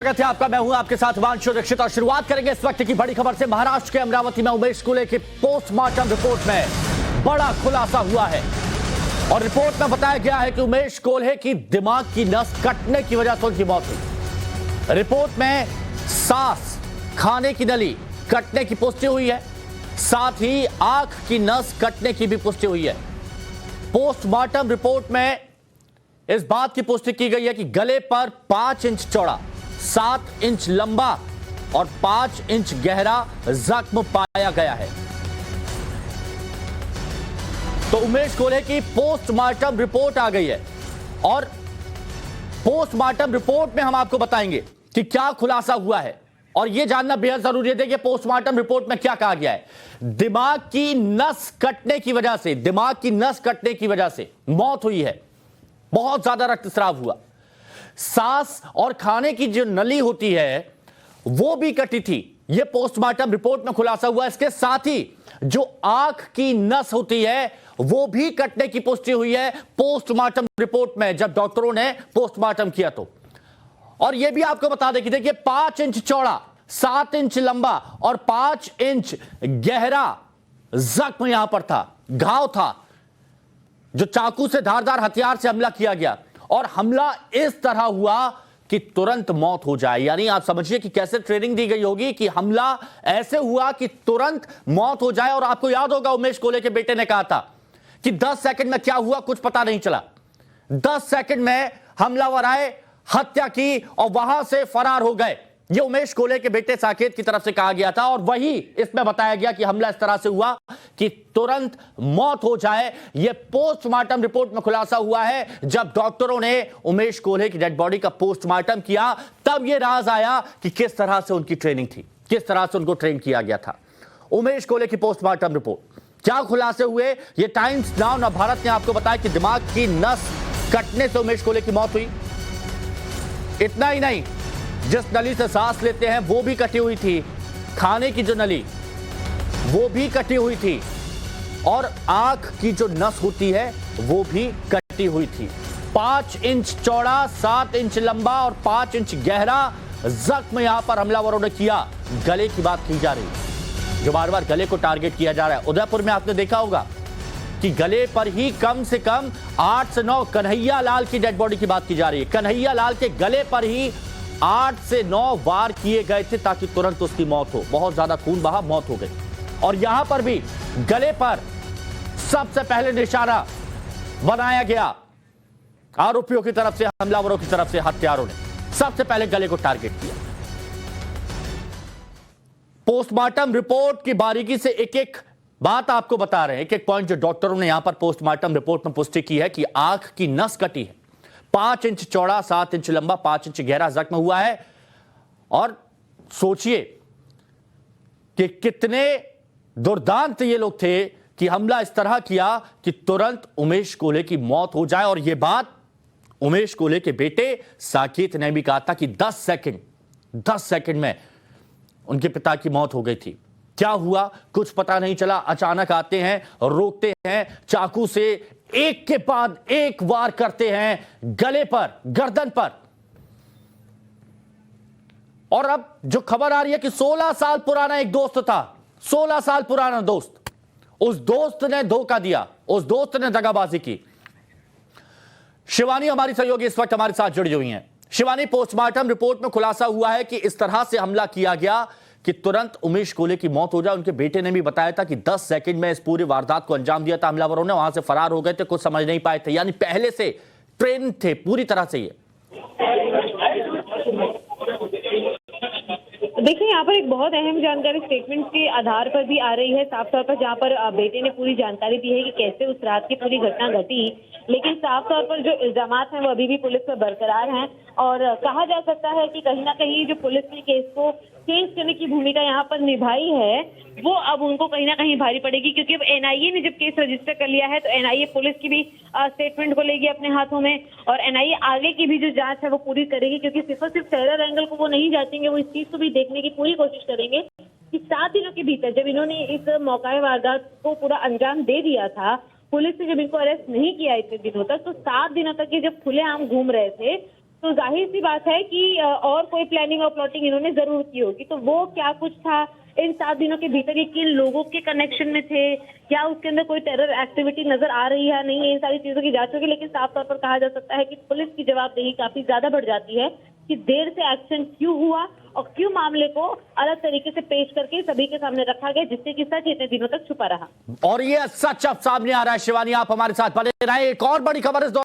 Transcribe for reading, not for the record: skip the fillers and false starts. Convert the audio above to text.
स्वागत है आपका। मैं हूं आपके साथ हिमांशु दीक्षित और शुरुआत करेंगे इस वक्त की बड़ी खबर से। महाराष्ट्र के अमरावती में उमेश कोल्हे की पोस्टमार्टम रिपोर्ट में बड़ा खुलासा हुआ है और रिपोर्ट में बताया गया है कि उमेश कोल्हे की दिमाग की नस कटने की वजह से उनकी मौत हुई। रिपोर्ट में सांस, खाने की नली कटने की पुष्टि हुई है, साथ ही आंख की नस कटने की भी पुष्टि हुई है। पोस्टमार्टम रिपोर्ट में इस बात की पुष्टि की गई है कि गले पर 5 इंच चौड़ा, 7 इंच लंबा और 5 इंच गहरा जख्म पाया गया है। तो उमेश कोल्हे की पोस्टमार्टम रिपोर्ट आ गई है और पोस्टमार्टम रिपोर्ट में हम आपको बताएंगे कि क्या खुलासा हुआ है और यह जानना बेहद जरूरी है कि पोस्टमार्टम रिपोर्ट में क्या कहा गया है। दिमाग की नस कटने की वजह से, दिमाग की नस कटने की वजह से मौत हुई है। बहुत ज्यादा रक्तस्राव हुआ, सांस और खाने की जो नली होती है वो भी कटी थी। यह पोस्टमार्टम रिपोर्ट में खुलासा हुआ। इसके साथ ही जो आंख की नस होती है वो भी कटने की पुष्टि हुई है पोस्टमार्टम रिपोर्ट में, जब डॉक्टरों ने पोस्टमार्टम किया तो। और यह भी आपको बता दें कि देखिए 5 इंच चौड़ा, 7 इंच लंबा और 5 इंच गहरा जख्म यहां पर था, घाव था जो चाकू से, धारदार हथियार से हमला किया गया और हमला इस तरह हुआ कि तुरंत मौत हो जाए। यानी आप समझिए कि कैसे ट्रेनिंग दी गई होगी कि हमला ऐसे हुआ कि तुरंत मौत हो जाए। और आपको याद होगा उमेश कोल्हे के बेटे ने कहा था कि 10 सेकंड में क्या हुआ कुछ पता नहीं चला। 10 सेकंड में हमलावर आए, हत्या की और वहां से फरार हो गए। यह उमेश कोल्हे के बेटे साकेत की तरफ से कहा गया था और वही इसमें बताया गया कि हमला इस तरह से हुआ कि तुरंत मौत हो जाए। यह पोस्टमार्टम रिपोर्ट में खुलासा हुआ है। जब डॉक्टरों ने उमेश कोल्हे की डेड बॉडी का पोस्टमार्टम किया तब यह राज आया कि किस तरह से उनकी ट्रेनिंग थी, किस तरह से उनको ट्रेन किया गया था। उमेश कोल्हे की पोस्टमार्टम रिपोर्ट, क्या खुलासे हुए, यह टाइम्स नाउ नवभारत ने आपको बताया कि दिमाग की नस कटने से उमेश कोल्हे की मौत हुई। इतना ही नहीं, जिस नली से सांस लेते हैं वो भी कटी हुई थी, खाने की जो नली वो भी कटी हुई थी और आंख की जो नस होती है वो भी कटी हुई थी। 5 इंच चौड़ा, 7 इंच लंबा और 5 इंच गहरा जख्म यहां पर हमलावरों ने किया। गले की बात की जा रही है, जो बार बार गले को टारगेट किया जा रहा है। उदयपुर में आपने देखा होगा कि गले पर ही कम से कम 8 से 9 कन्हैया लाल की डेड बॉडी की बात की जा रही है। कन्हैया लाल के गले पर ही 8 से 9 वार किए गए थे ताकि तुरंत उसकी मौत हो। बहुत ज्यादा खून बहा, मौत हो गई। और यहां पर भी गले पर सबसे पहले निशाना बनाया गया आरोपियों की तरफ से, हमलावरों की तरफ से। हत्यारों ने सबसे पहले गले को टारगेट किया। पोस्टमार्टम रिपोर्ट की बारीकी से एक एक बात आपको बता रहे हैं, एक एक पॉइंट जो डॉक्टरों ने यहां पर पोस्टमार्टम रिपोर्ट में पुष्टि की है कि आंख की नस कटी है, 5 इंच चौड़ा, 7 इंच लंबा, 5 इंच गहरा जख्म हुआ है। और सोचिए कि कितने दुर्दांत ये लोग थे कि हमला इस तरह किया कि तुरंत उमेश कोल्हे की मौत हो जाए। और यह बात उमेश कोल्हे के बेटे साकेत ने भी कहा था कि 10 सेकंड में उनके पिता की मौत हो गई थी। क्या हुआ कुछ पता नहीं चला। अचानक आते हैं, रोकते हैं, चाकू से एक के बाद एक वार करते हैं गले पर, गर्दन पर। और अब जो खबर आ रही है कि 16 साल पुराना एक दोस्त था, 16 साल पुराना दोस्त, उस दोस्त ने धोखा दिया, उस दोस्त ने दगाबाजी की। शिवानी हमारी सहयोगी इस वक्त हमारे साथ जुड़ी हुई हैं। शिवानी, पोस्टमार्टम रिपोर्ट में खुलासा हुआ है कि इस तरह से हमला किया गया कि तुरंत उमेश कोल्हे की मौत हो जाए। उनके बेटे ने भी बताया था कि 10 सेकंड में इस पूरी वारदात को अंजाम दिया था। हमलावरों ने वहां से फरार हो गए थे, कुछ समझ नहीं पाए थे। यानी पहले से ट्रेन थे पूरी तरह से। ये देखिए, यहाँ पर एक बहुत अहम जानकारी स्टेटमेंट के आधार पर भी आ रही है, साफ तौर पर, जहाँ पर बेटे ने पूरी जानकारी दी है कि कैसे उस रात की पूरी घटना घटी। लेकिन साफ तौर पर जो इल्जामात हैं वो अभी भी पुलिस पर बरकरार हैं और कहा जा सकता है कि कहीं ना कहीं जो पुलिस ने केस को चेंज करने की भूमिका यहाँ पर निभाई है वो अब उनको कहीं ना कहीं भारी पड़ेगी, क्योंकि अब एनआईए ने जब केस रजिस्टर कर लिया है तो एनआईए पुलिस की भी स्टेटमेंट को लेगी अपने हाथों में और एनआईए आगे की भी जो जांच है वो पूरी करेगी, क्योंकि सिर्फ टेरर एंगल को वो नहीं जांचेंगे, वो इस चीज को भी देखने की पूरी कोशिश करेंगे कि 7 दिनों के भीतर, जब इन्होंने इस मौका वारदात को पूरा अंजाम दे दिया था, पुलिस ने जब इनको अरेस्ट नहीं किया इतने दिनों तक, तो 7 दिनों तक ये जब खुलेआम घूम रहे थे तो जाहिर सी बात है कि और कोई प्लानिंग और प्लॉटिंग इन्होंने जरूर की होगी। तो वो क्या कुछ था इन 7 दिनों के भीतर, ये किन लोगों के कनेक्शन में थे, क्या उसके अंदर कोई टेरर एक्टिविटी नजर आ रही है नहीं है, इन सारी चीजों की जांच होगी। लेकिन साफ तौर पर कहा जा सकता है कि पुलिस की जवाबदेही काफी ज्यादा बढ़ जाती है कि देर से एक्शन क्यों हुआ और क्यों मामले को अलग तरीके से पेश करके सभी के सामने रखा गया, जिससे कि सच इतने दिनों तक छुपा रहा। और ये सच अब सामने आ रहा है। शिवानी, आप हमारे साथ बने रहें। एक और बड़ी खबर इस